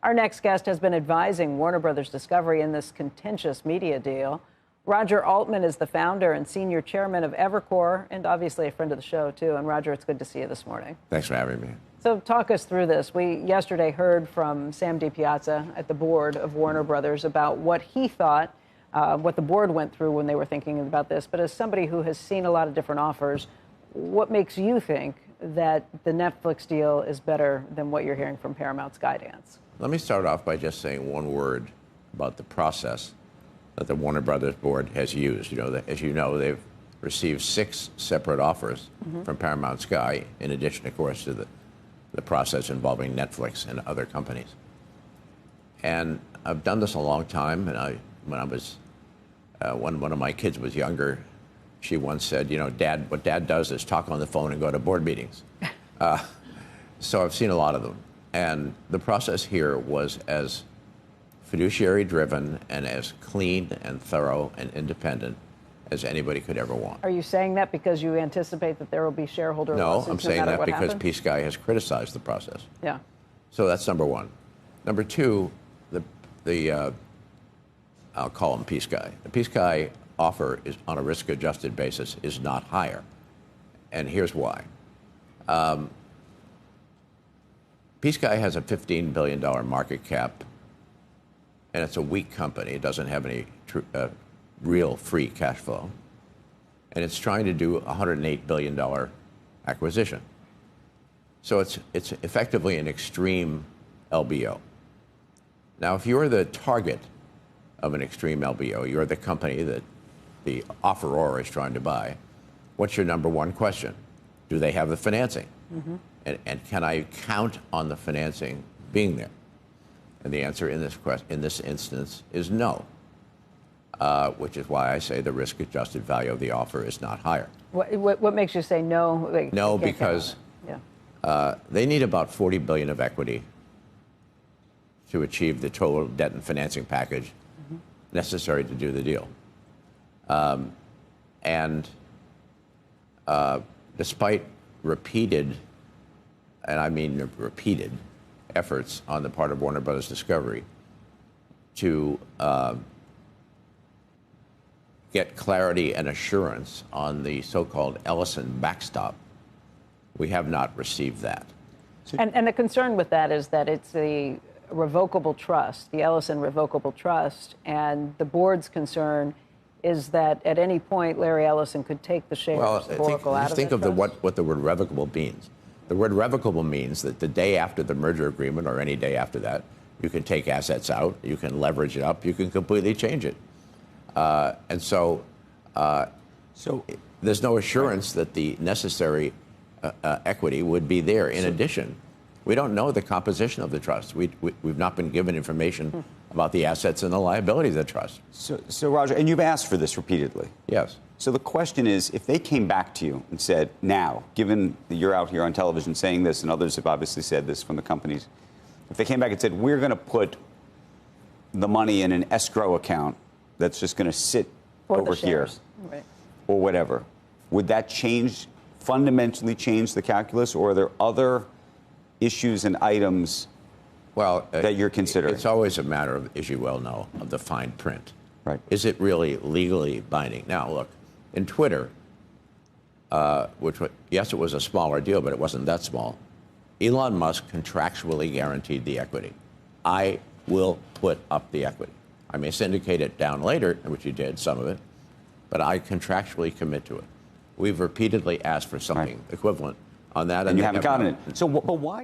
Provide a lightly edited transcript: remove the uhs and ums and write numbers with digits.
Our next guest has been advising Warner Brothers Discovery in this contentious media deal. Roger Altman is the founder and senior chairman of Evercore, and obviously a friend of the show, too. And Roger, it's good to see you this morning. Thanks for having me. So talk us through this. We yesterday heard from Sam DiPiazza at the board of Warner Brothers about what he thought, what the board went through when they were thinking about this. But as somebody who has seen a lot of different offers, what makes you think that the Netflix deal is better than what you're hearing from Paramount's Skydance? Let me start off by just saying one word about the process that the Warner Brothers board has used. As you know, they've received 6 separate offers from Paramount Sky, in addition, of course, to the process involving Netflix and other companies. And I've done this a long time. And when one of my kids was younger, she once said, Dad, what Dad does is talk on the phone and go to board meetings. So I've seen a lot of them. And the process here was as fiduciary driven and as clean and thorough and independent as anybody could ever want. Are you saying that because you anticipate that there will be shareholder lawsuits? No, I'm saying that because happens? P Sky has criticized the process. Yeah. So that's number one. Number two, I'll call them P Sky. The P Sky offer is on a risk-adjusted basis is not higher, and here's why. P Sky has a $15 billion market cap, and it's a weak company. It doesn't have any real free cash flow, and it's trying to do a $108 billion acquisition. So it's effectively an extreme LBO. Now, if you're the target of an extreme LBO, you're the company that the offeror is trying to buy, what's your number one question? Do they have the financing? And can I count on the financing being there? And the answer in this instance is no, which is why I say the risk-adjusted value of the offer is not higher. What makes you say no? No, because they need about $40 billion of equity to achieve the total debt and financing package necessary to do the deal. Despite repeated, and I mean repeated, efforts on the part of Warner Brothers Discovery to get clarity and assurance on the so-called Ellison backstop, we have not received that. And the concern with that is that it's the revocable trust, the Ellison revocable trust, and the board's concern is that at any point Larry Ellison could take the shares of Oracle out of it. Think of what the word revocable means. The word revocable means that the day after the merger agreement or any day after that, you can take assets out, you can leverage it up, you can completely change it. So there's no assurance that the necessary equity would be there. In addition, we don't know the composition of the trust. We've not been given information about the assets and the liabilities of the trust. So Roger, and you've asked for this repeatedly. Yes. So the question is, if they came back to you and said, now, given that you're out here on television saying this, and others have obviously said this from the companies, if they came back and said, we're going to put the money in an escrow account that's just going to sit over here, right, or whatever, would that fundamentally change the calculus, or are there other issues and items that you're considering? It's always a matter of, as you well know, of the fine print. Right. Is it really legally binding? Now, look, in Twitter, yes, it was a smaller deal, but it wasn't that small. Elon Musk contractually guaranteed the equity. I will put up the equity. I may syndicate it down later, which you did, some of it, but I contractually commit to it. We've repeatedly asked for something equivalent on that. And you haven't gotten it. So, but why?